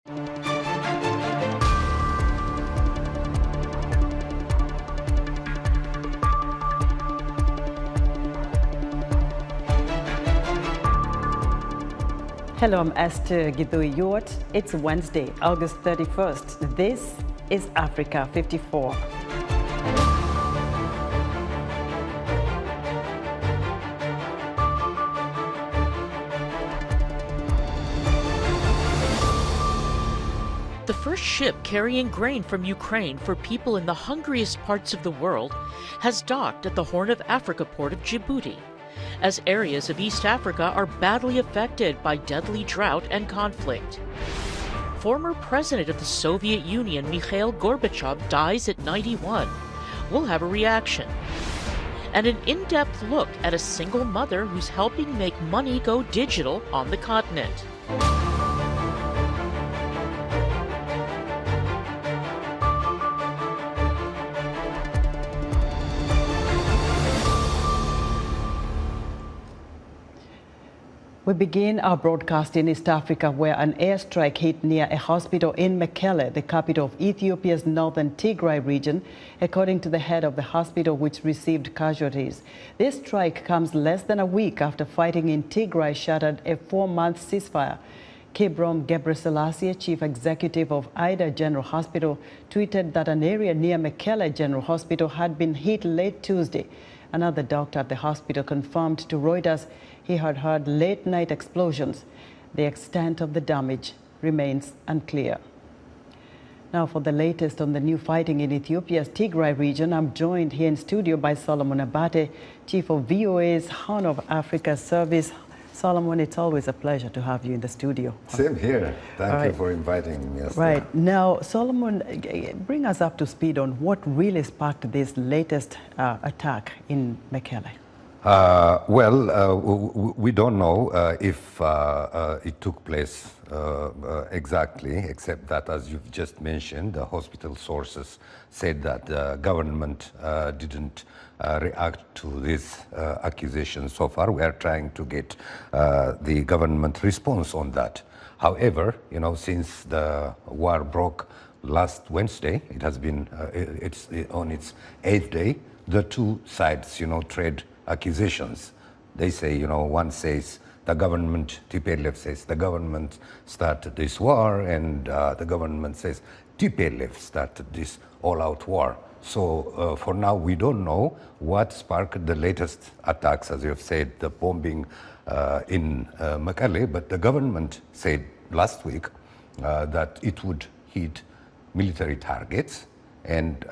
Hello, I'm Esther Gidui-Yuot. It's Wednesday, August 31st. This is Africa 54. The first ship carrying grain from Ukraine for people in the hungriest parts of the world has docked at the Horn of Africa port of Djibouti, as areas of East Africa are badly affected by deadly drought and conflict. Former President of the Soviet Union Mikhail Gorbachev dies at 91. We'll have a reaction. And an in-depth look at a single mother who's helping make money go digital on the continent. We begin our broadcast in East Africa, where an airstrike hit near a hospital in Mekelle, the capital of Ethiopia's northern Tigray region, according to the head of the hospital, which received casualties. This strike comes less than a week after fighting in Tigray shattered a 4-month ceasefire. Kebrom Gebreselassie, chief executive of Ida General Hospital, tweeted that an area near Mekelle General Hospital had been hit late Tuesday. Another doctor at the hospital confirmed to Reuters he had heard late-night explosions. The extent of the damage remains unclear. Now, for the latest on the new fighting in Ethiopia's Tigray region, I'm joined here in studio by Solomon Abate, chief of VOA's Horn of Africa service. Solomon, it's always a pleasure to have you in the studio. Same here. Thank you for inviting me. Right. Now, Solomon, bring us up to speed on what really sparked this latest attack in Mekelle. We don't know if it took place exactly, except that, as you've just mentioned, the hospital sources said that the government didn't react to this accusation so far. We are trying to get the government response on that. However, since the war broke last Wednesday, it has been it's on its 8th day. The two sides, trade accusations. They say, one says the government, TPLF says the government started this war, and the government says TPLF started this all-out war. So for now, we don't know what sparked the latest attacks, as you have said, the bombing in Mekelle, but the government said last week that it would hit military targets and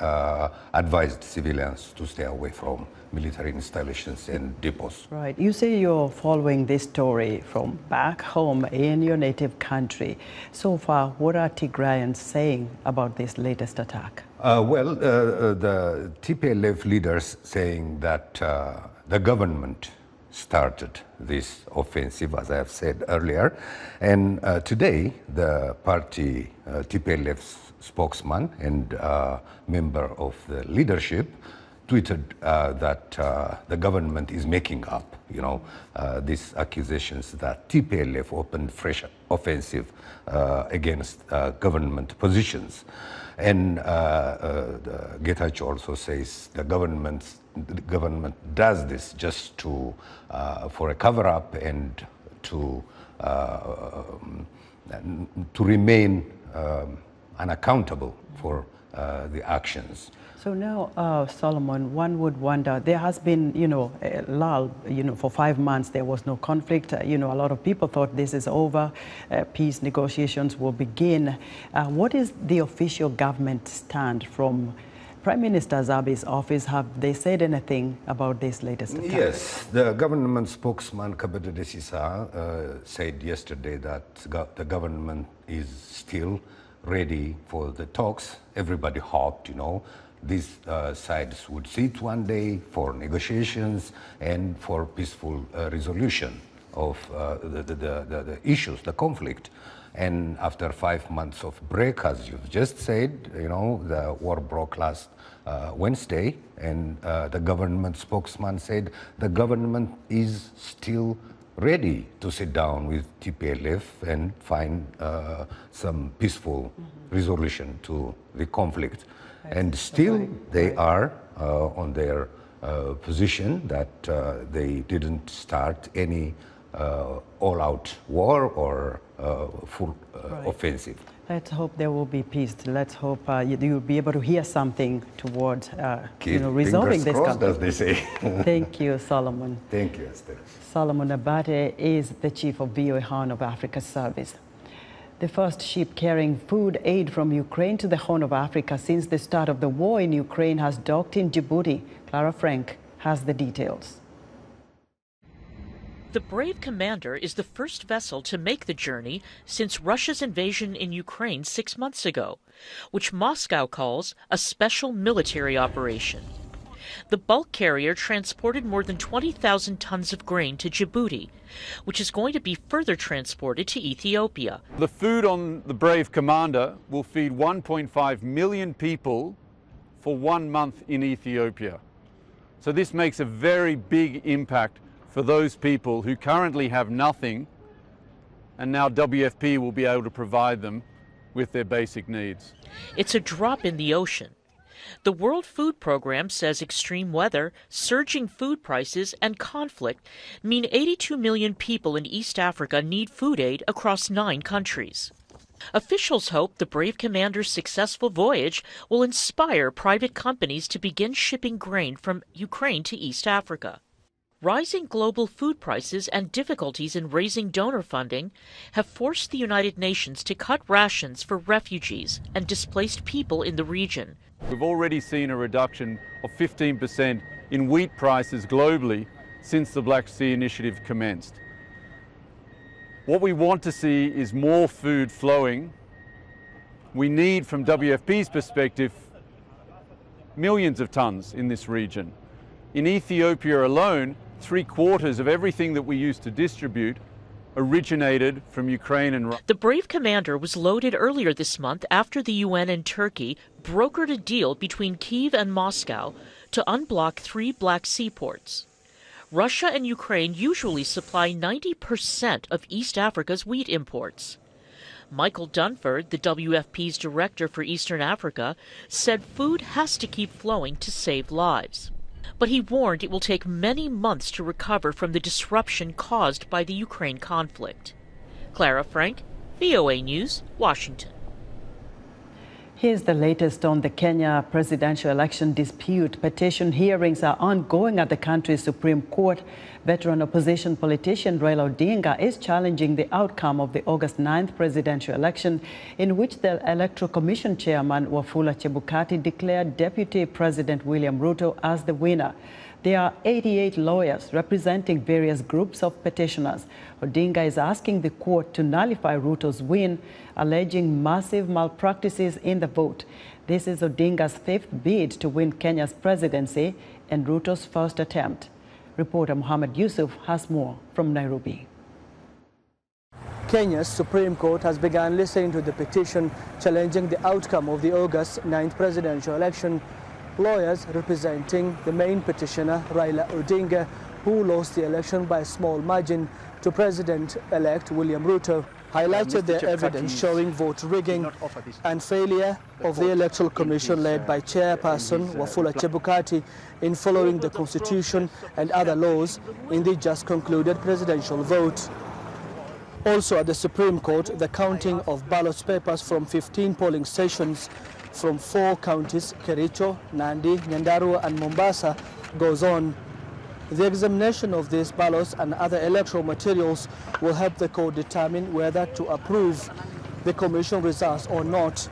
advised civilians to stay away from military installations and depots. Right. You say you're following this story from back home in your native country. So far, what are Tigrayans saying about this latest attack? The TPLF leaders saying that the government started this offensive, as I have said earlier. And today, the party TPLF's spokesman and member of the leadership tweeted that the government is making up, these accusations that TPLF opened fresh offensive against government positions. And Getachew also says the government does this just to for a cover-up and to remain unaccountable for the actions. So now, Solomon, one would wonder, there has been, a lull, for 5 months there was no conflict. A lot of people thought this is over, peace negotiations will begin. What is the official government stand from Prime Minister Abi's office? Have they said anything about this latest attack? Yes, the government spokesman Kabede Desisa said yesterday that the government is still ready for the talks. Everybody hoped, these sides would sit one day for negotiations and for peaceful resolution of the issues, the conflict. And after 5 months of break, as you've just said, the war broke last Wednesday, and the government spokesman said the government is still ready to sit down with TPLF and find some peaceful resolution to the conflict. And still they are on their position that they didn't start any all-out war or full offensive. Let's hope there will be peace. Let's hope you'll be able to hear something towards resolving this conflict. As they say. Thank you, Solomon. Thank you, Esther. Solomon Abate is the chief of VOA Horn of Africa service. The first ship carrying food aid from Ukraine to the Horn of Africa since the start of the war in Ukraine has docked in Djibouti. Clara Frank has the details. The Brave Commander is the first vessel to make the journey since Russia's invasion in Ukraine 6 months ago, which Moscow calls a special military operation. The bulk carrier transported more than 20,000 tons of grain to Djibouti, which is going to be further transported to Ethiopia. The food on the Brave Commander will feed 1.5 million people for 1 month in Ethiopia. So this makes a very big impact for those people who currently have nothing, and now WFP will be able to provide them with their basic needs. It's a drop in the ocean. The World Food Program says extreme weather, surging food prices, and conflict mean 82 million people in East Africa need food aid across 9 countries. Officials hope the Brave Commander's successful voyage will inspire private companies to begin shipping grain from Ukraine to East Africa. Rising global food prices and difficulties in raising donor funding have forced the United Nations to cut rations for refugees and displaced people in the region. We've already seen a reduction of 15% in wheat prices globally since the Black Sea Initiative commenced. What we want to see is more food flowing. We need, from WFP's perspective, millions of tons in this region. In Ethiopia alone, 3/4 of everything that we used to distribute originated from Ukraine and Russia. The Brave Commander was loaded earlier this month after the UN and Turkey brokered a deal between Kyiv and Moscow to unblock 3 Black Sea ports. Russia and Ukraine usually supply 90% of East Africa's wheat imports. Michael Dunford, the WFP's director for Eastern Africa, said food has to keep flowing to save lives. But he warned it will take many months to recover from the disruption caused by the Ukraine conflict. Clara Frank, VOA News, Washington. Here's the latest on the Kenya presidential election dispute. Petition hearings are ongoing at the country's Supreme Court. Veteran opposition politician Raila Odinga is challenging the outcome of the August 9th presidential election, in which the Electoral Commission chairman Wafula Chebukati declared Deputy President William Ruto as the winner. There are 88 lawyers representing various groups of petitioners. Odinga is asking the court to nullify Ruto's win, alleging massive malpractices in the vote. This is Odinga's 5th bid to win Kenya's presidency and Ruto's first attempt. Reporter Mohammed Yusuf has more from Nairobi. Kenya's Supreme Court has begun listening to the petition challenging the outcome of the August 9th presidential election. Lawyers representing the main petitioner, Raila Odinga, who lost the election by a small margin to President-elect William Ruto, highlighted the evidence showing vote rigging and failure of the Electoral Commission led by Chairperson Wafula Chebukati in following the Constitution and other laws in the just concluded presidential vote. Also at the Supreme Court, the counting of ballot papers from 15 polling stations from 4 counties, Kericho, Nandi, Nyandarua and Mombasa, goes on. The examination of these ballots and other electoral materials will help the court determine whether to approve the commission results or not.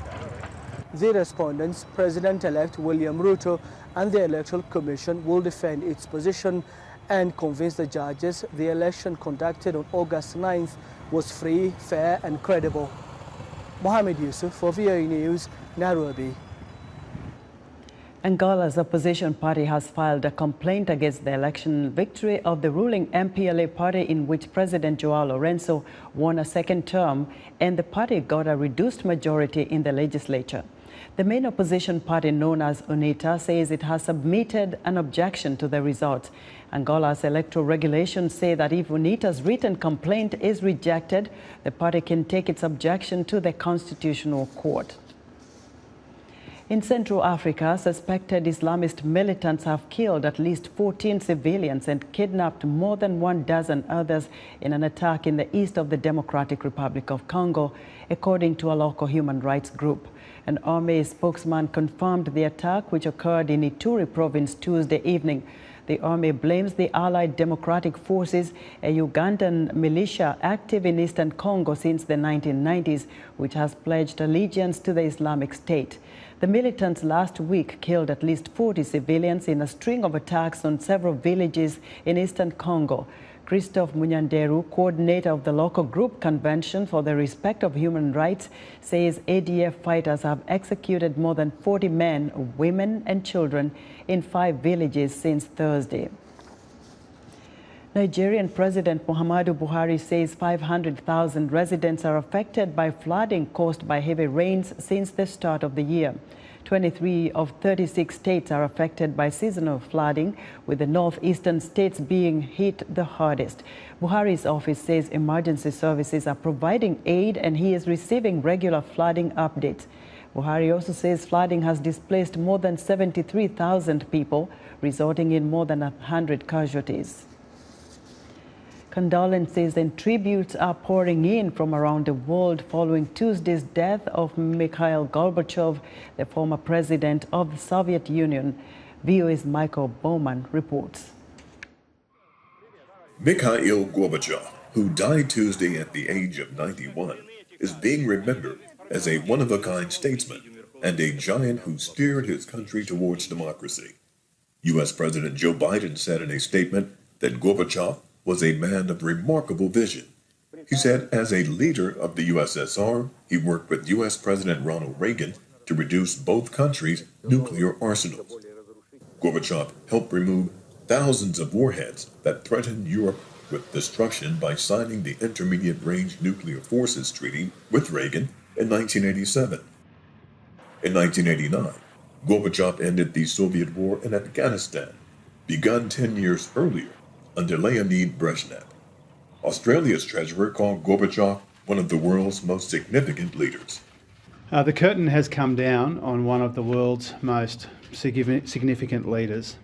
The respondents, President-elect William Ruto and the Electoral Commission, will defend its position and convince the judges the election conducted on August 9th was free, fair and credible. Mohammed Yusuf for VOA News, Nairobi. Angola's opposition party has filed a complaint against the election victory of the ruling MPLA party, in which President Joao Lourenço won a second term and the party got a reduced majority in the legislature. The main opposition party, known as UNITA, says it has submitted an objection to the results. Angola's electoral regulations say that if UNITA's written complaint is rejected, the party can take its objection to the Constitutional Court. In Central Africa, suspected Islamist militants have killed at least 14 civilians and kidnapped more than 12 others in an attack in the east of the Democratic Republic of Congo, according to a local human rights group. An army spokesman confirmed the attack, which occurred in Ituri province Tuesday evening. The army blames the Allied Democratic Forces, a Ugandan militia active in eastern Congo since the 1990s, which has pledged allegiance to the Islamic State. The militants last week killed at least 40 civilians in a string of attacks on several villages in eastern Congo. Christophe Munyanderu, coordinator of the local group Convention for the Respect of Human Rights, says ADF fighters have executed more than 40 men, women and children in 5 villages since Thursday. Nigerian President Muhammadu Buhari says 500,000 residents are affected by flooding caused by heavy rains since the start of the year. 23 of 36 states are affected by seasonal flooding, with the northeastern states being hit the hardest. Buhari's office says emergency services are providing aid and he is receiving regular flooding updates. Buhari also says flooding has displaced more than 73,000 people, resulting in more than 100 casualties. Condolences and tributes are pouring in from around the world following Tuesday's death of Mikhail Gorbachev, the former president of the Soviet Union. VOA's Michael Bowman reports. Mikhail Gorbachev, who died Tuesday at the age of 91, is being remembered as a one-of-a-kind statesman and a giant who steered his country towards democracy. U.S. President Joe Biden said in a statement that Gorbachev was a man of remarkable vision. He said as a leader of the USSR, he worked with U.S. President Ronald Reagan to reduce both countries' nuclear arsenals. Gorbachev helped remove thousands of warheads that threatened Europe with destruction by signing the Intermediate Range Nuclear Forces Treaty with Reagan in 1987. In 1989, Gorbachev ended the Soviet war in Afghanistan, begun 10 years earlier under Leonid Brezhnev. Australia's treasurer called Gorbachev one of the world's most significant leaders. The curtain has come down on one of the world's most significant leaders.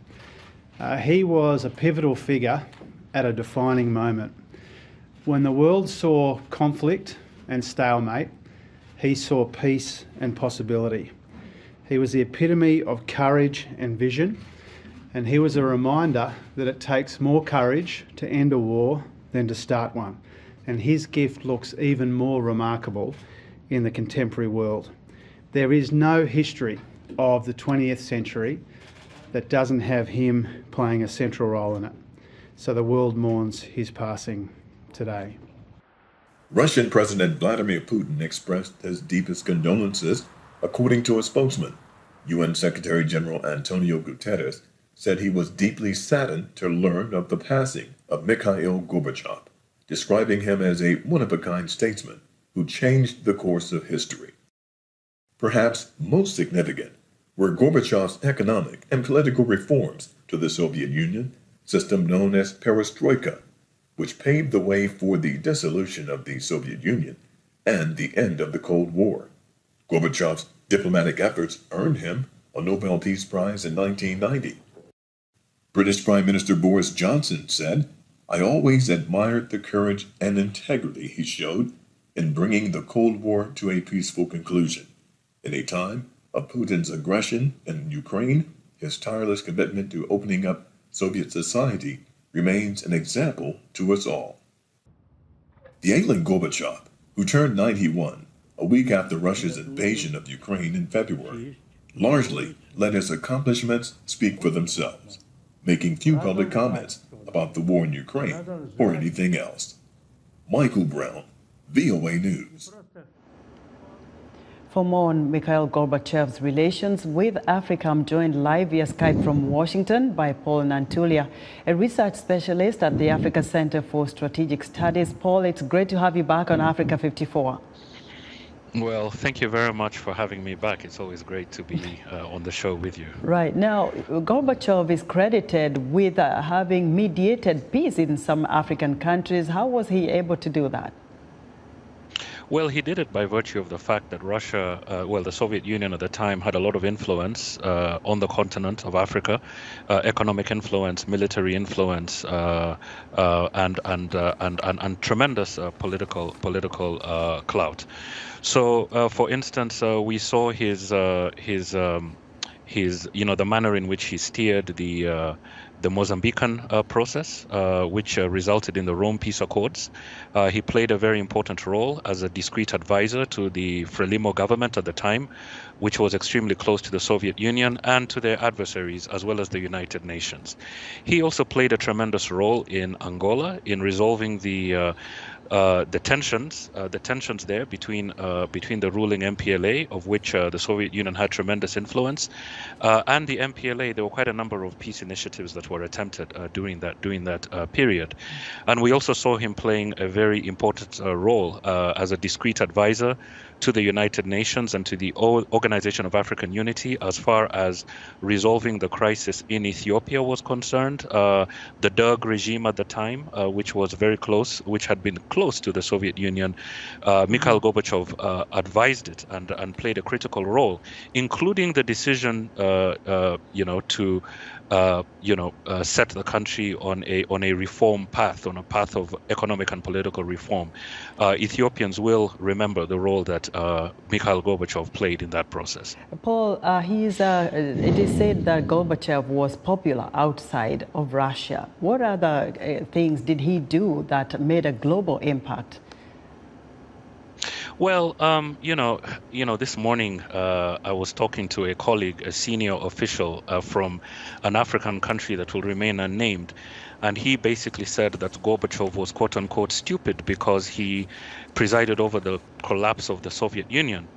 He was a pivotal figure at a defining moment. When the world saw conflict and stalemate, he saw peace and possibility. He was the epitome of courage and vision, and he was a reminder that it takes more courage to end a war than to start one. And his gift looks even more remarkable in the contemporary world. There is no history of the 20th century that doesn't have him playing a central role in it. So the world mourns his passing today. Russian President Vladimir Putin expressed his deepest condolences, according to a spokesman. UN Secretary General Antonio Guterres said he was deeply saddened to learn of the passing of Mikhail Gorbachev, describing him as a one-of-a-kind statesman who changed the course of history. Perhaps most significant were Gorbachev's economic and political reforms to the Soviet Union, system known as perestroika, which paved the way for the dissolution of the Soviet Union and the end of the Cold War. Gorbachev's diplomatic efforts earned him a Nobel Peace Prize in 1990. British Prime Minister Boris Johnson said, "I always admired the courage and integrity he showed in bringing the Cold War to a peaceful conclusion. In a time of Putin's aggression in Ukraine, his tireless commitment to opening up Soviet society remains an example to us all." The ailing Gorbachev, who turned 91 a week after Russia's invasion of Ukraine in February, largely let his accomplishments speak for themselves, making few public comments about the war in Ukraine or anything else. Michael Brown, VOA News. For more on Mikhail Gorbachev's relations with Africa, I'm joined live via Skype from Washington by Paul Nantulia, a research specialist at the Africa Center for Strategic Studies. Paul, it's great to have you back on Africa 54. Well, thank you very much for having me back. It's always great to be on the show with you. Right. Now, Gorbachev is credited with having mediated peace in some African countries. How was he able to do that? Well, he did it by virtue of the fact that Russia, the Soviet Union at the time, had a lot of influence on the continent of Africa, economic influence, military influence, and tremendous political clout. So, for instance, we saw his the manner in which he steered the Mozambican process, which resulted in the Rome Peace Accords. He played a very important role as a discreet advisor to the Frelimo government at the time, which was extremely close to the Soviet Union and to their adversaries, as well as the United Nations. He also played a tremendous role in Angola in resolving the tensions there between the ruling MPLA, of which the Soviet Union had tremendous influence, and the MPLA. There were quite a number of peace initiatives that were attempted during that period, and we also saw him playing a very important role as a discreet advisor to the United Nations and to the Organization of African Unity as far as resolving the crisis in Ethiopia was concerned. The Derg regime at the time, which had been close to the Soviet Union, Mikhail Gorbachev advised it and played a critical role, including the decision, to set the country on a reform path, on a path of economic and political reform. Ethiopians will remember the role that Mikhail Gorbachev played in that process. Paul, it is said that Gorbachev was popular outside of Russia. What other things did he do that made a global impact? Well, this morning I was talking to a colleague, a senior official from an African country that will remain unnamed, and he basically said that Gorbachev was quote unquote stupid because he presided over the collapse of the Soviet Union.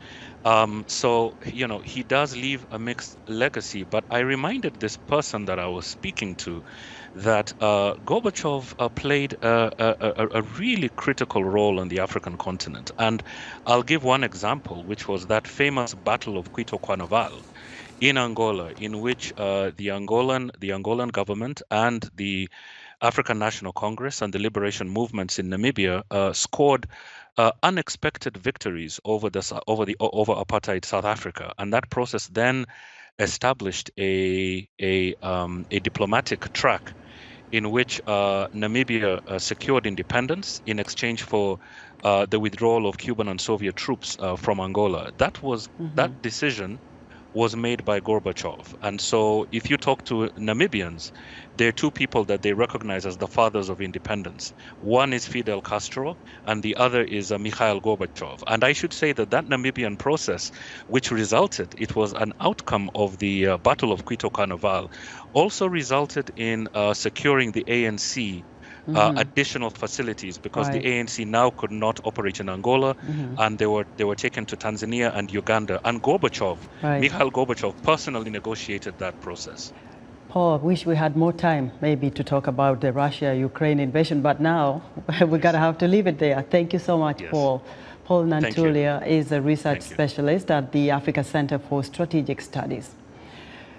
So, he does leave a mixed legacy, but I reminded this person that I was speaking to that Gorbachev played a really critical role on the African continent. And I'll give one example, which was that famous Battle of Quito Carnaval in Angola, in which the Angolan government and the African National Congress and the liberation movements in Namibia scored unexpected victories over apartheid South Africa, and that process then established a diplomatic track in which Namibia secured independence in exchange for the withdrawal of Cuban and Soviet troops from Angola. That decision was made by Gorbachev. And so if you talk to Namibians, there are two people that they recognize as the fathers of independence. One is Fidel Castro, and the other is Mikhail Gorbachev. And I should say that Namibian process, which it was an outcome of the Battle of Quito Carnaval, also resulted in securing the ANC additional facilities, because the ANC now could not operate in Angola, and they were taken to Tanzania and Uganda. And Mikhail Gorbachev personally negotiated that process. Paul, I wish we had more time maybe to talk about the Russia-Ukraine invasion, but now we're going to have to leave it there. Thank you so much, yes. Paul. Paul Nantulia is a research specialist at the Africa Center for Strategic Studies.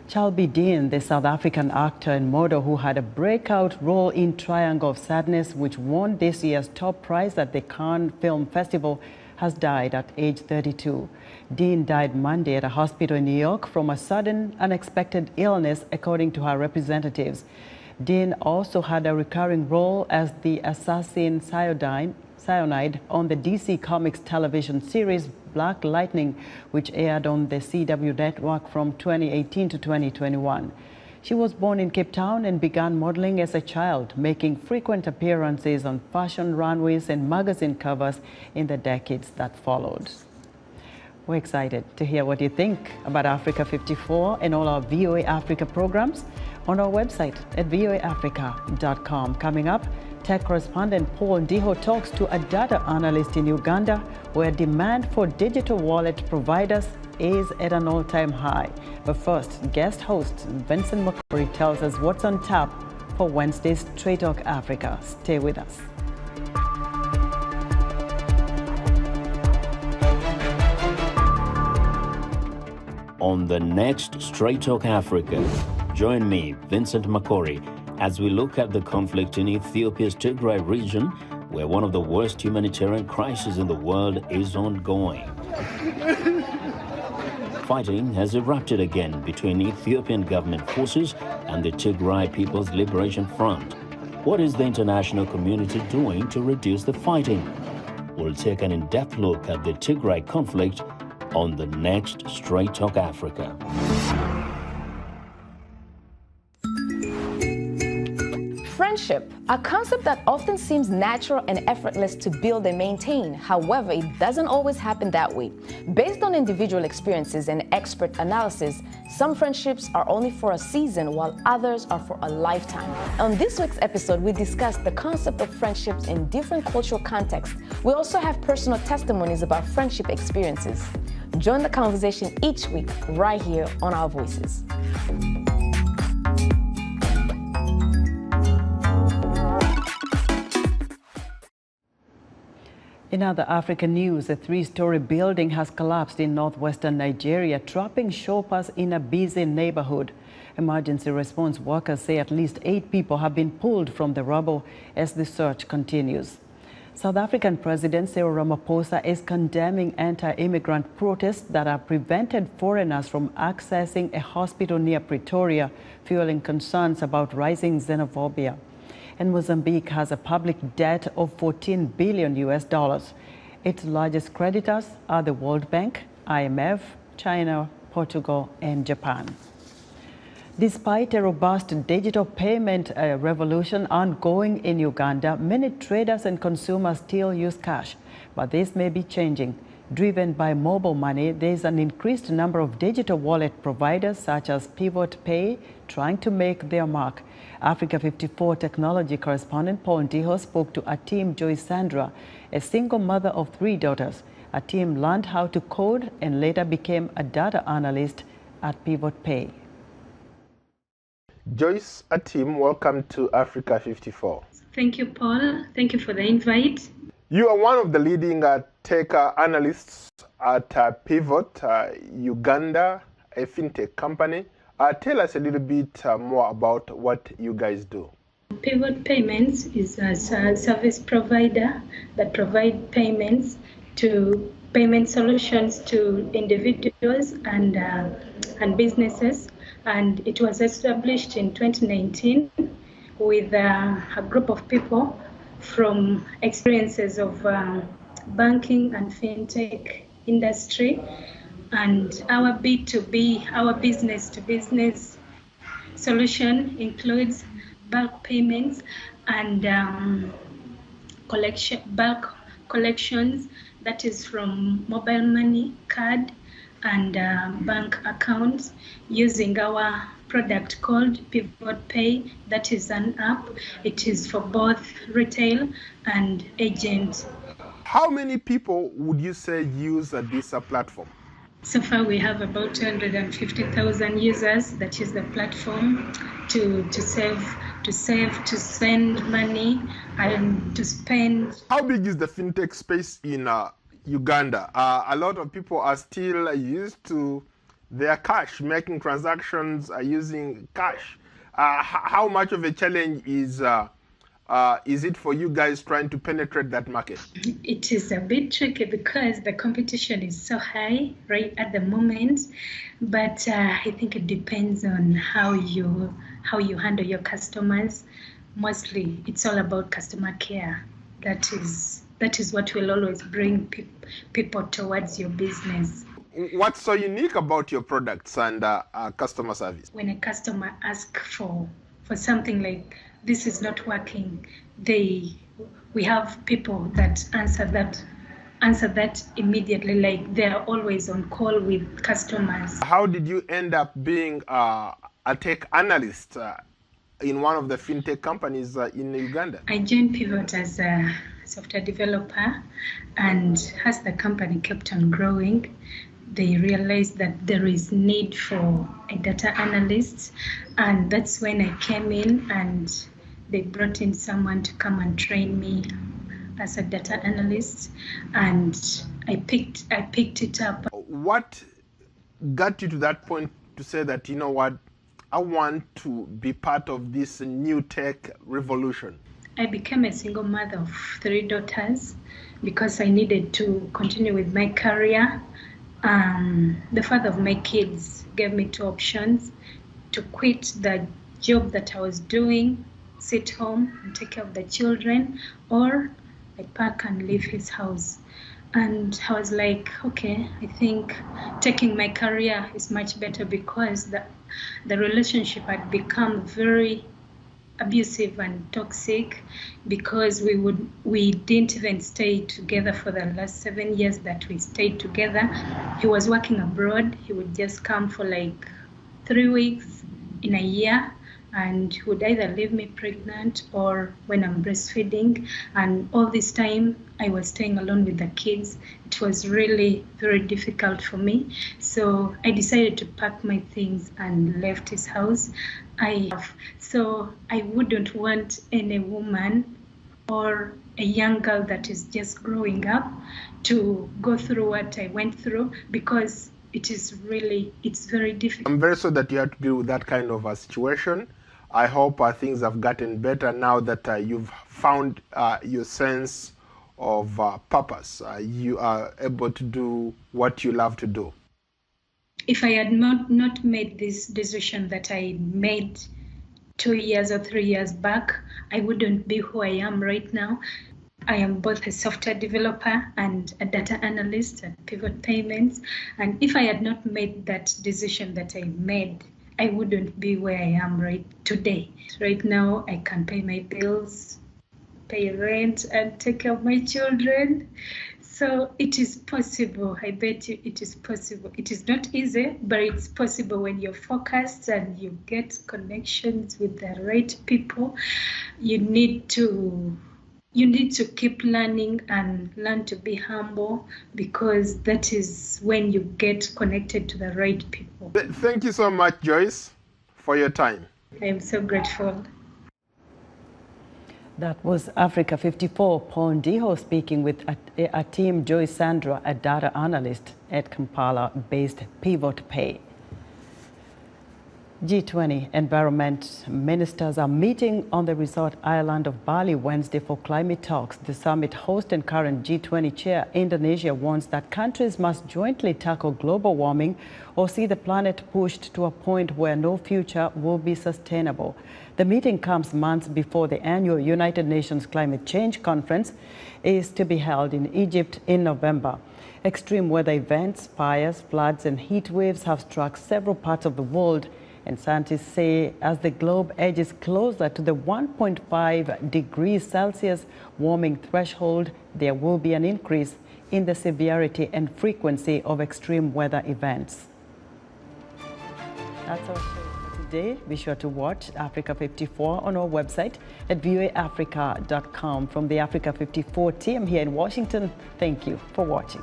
Chalby Dean, the South African actor and model who had a breakout role in Triangle of Sadness, which won this year's top prize at the Cannes Film Festival, has died at age 32. Dean died Monday at a hospital in New York from a sudden, unexpected illness, according to her representatives. Dean also had a recurring role as the assassin Cyanide on the DC Comics television series Black Lightning, which aired on the CW network from 2018 to 2021. She was born in Cape Town and began modeling as a child, making frequent appearances on fashion runways and magazine covers in the decades that followed. We're excited to hear what you think about Africa 54 and all our VOA Africa programs on our website at voaafrica.com. Coming up, tech correspondent Paul Ndiho talks to a data analyst in Uganda, where demand for digital wallet providers is at an all-time high. But first, guest host Vincent McCrory tells us what's on tap for Wednesday's Straight Talk Africa. Stay with us. on the next Straight Talk Africa. Join me, Vincent Makori, as we look at the conflict in Ethiopia's Tigray region, where one of the worst humanitarian crises in the world is ongoing. Fighting has erupted again between Ethiopian government forces and the Tigray People's Liberation Front. What is the international community doing to reduce the fighting? We'll take an in-depth look at the Tigray conflict on the next Straight Talk Africa. Friendship, a concept that often seems natural and effortless to build and maintain. However, it doesn't always happen that way. Based on individual experiences and expert analysis, some friendships are only for a season while others are for a lifetime. On this week's episode, we discuss the concept of friendships in different cultural contexts. We also have personal testimonies about friendship experiences. Join the conversation each week right here on Our Voices. In other African news, a three-story building has collapsed in northwestern Nigeria, trapping shoppers in a busy neighborhood. Emergency response workers say at least 8 people have been pulled from the rubble as the search continues. South African President Cyril Ramaphosa is condemning anti-immigrant protests that have prevented foreigners from accessing a hospital near Pretoria, fueling concerns about rising xenophobia. And Mozambique has a public debt of $14 billion. Its largest creditors are the World Bank, IMF, China, Portugal, and Japan. Despite a robust digital payment revolution ongoing in Uganda, many traders and consumers still use cash. But this may be changing. Driven by mobile money, there is an increased number of digital wallet providers such as Pivot Pay trying to make their mark. Africa 54 technology correspondent Paul Ndiho spoke to Atim Joy Sandra, a single mother of 3 daughters. Atim learned how to code and later became a data analyst at Pivot Pay. Joyce Atim, welcome to Africa 54. Thank you, Paul. Thank you for the invite. You are one of the leading tech analysts at Pivot, Uganda, a fintech company. Tell us a little bit more about what you guys do. Pivot Payments is a service provider that provides payment solutions to individuals and businesses. And it was established in 2019 with a group of people from experiences of banking and fintech industry. And our B2B, our business-to-business solution includes bulk payments and bulk collections, that is from mobile money, card, and bank accounts, using our product called Pivot Pay. That is an app. It is for both retail and agent. How many people would you say use this platform? So far, we have about 250,000 users that use the platform to send money and to spend. How big is the fintech space in Uganda? A lot of people are still used to their cash, making transactions using cash. How much of a challenge is it for you guys trying to penetrate that market? It is a bit tricky because the competition is so high right at the moment. But I think it depends on how you handle your customers. Mostly, it's all about customer care. That is what will always bring people towards your business. What's so unique about your products and customer service? When a customer asks for something like, this is not working, we have people that answer that immediately, like they're always on call with customers. How did you end up being a tech analyst in one of the fintech companies in Uganda? I joined Pivot as a software developer, and as the company kept on growing, they realized that there is need for a data analyst, and that's when I came in and they brought in someone to come and train me as a data analyst, and I picked it up. What got you to that point to say that, you know what, I want to be part of this new tech revolution? I became a single mother of 3 daughters because I needed to continue with my career. The father of my kids gave me 2 options: to quit the job that I was doing, sit home and take care of the children, or I pack and leave his house. And I was like, okay, I think taking my career is much better, because the relationship had become very abusive and toxic, because we didn't even stay together for the last 7 years that we stayed together. He was working abroad. He would just come for like 3 weeks in a year, and he would either leave me pregnant or when I'm breastfeeding. And all this time I was staying alone with the kids. It was really very difficult for me. So I decided to pack my things and left his house. So I wouldn't want any woman or a young girl that is just growing up to go through what I went through, because it's very difficult. I'm very sorry that you had to deal with that kind of a situation. I hope things have gotten better now that you've found your sense of purpose. You are able to do what you love to do. If I had not made this decision that I made 2 years or 3 years back, I wouldn't be who I am right now. I am both a software developer and a data analyst at Pivot Payments. And if I had not made that decision that I made, I wouldn't be where I am right today. Right now, I can pay my bills, pay rent, and take care of my children. So it is possible. I bet you it is possible. It is not easy, but it's possible when you're focused and you get connections with the right people. You need to keep learning and learn to be humble, because that is when you get connected to the right people. Thank you so much, Joyce, for your time. I am so grateful. That was Africa 54, Paul Ndiho speaking with Atim Joy Sandra, a data analyst at Kampala-based Pivot Pay. G20 environment ministers are meeting on the resort island of Bali Wednesday for climate talks. The summit host and current G20 chair, Indonesia, warns that countries must jointly tackle global warming or see the planet pushed to a point where no future will be sustainable. The meeting comes months before the annual United Nations Climate Change Conference is to be held in Egypt in November. Extreme weather events, fires, floods and heat waves have struck several parts of the world, and scientists say as the globe edges closer to the 1.5 degrees Celsius warming threshold, there will be an increase in the severity and frequency of extreme weather events. That's our show for today. Be sure to watch Africa 54 on our website at voaafrica.com. From the Africa 54 team here in Washington, thank you for watching.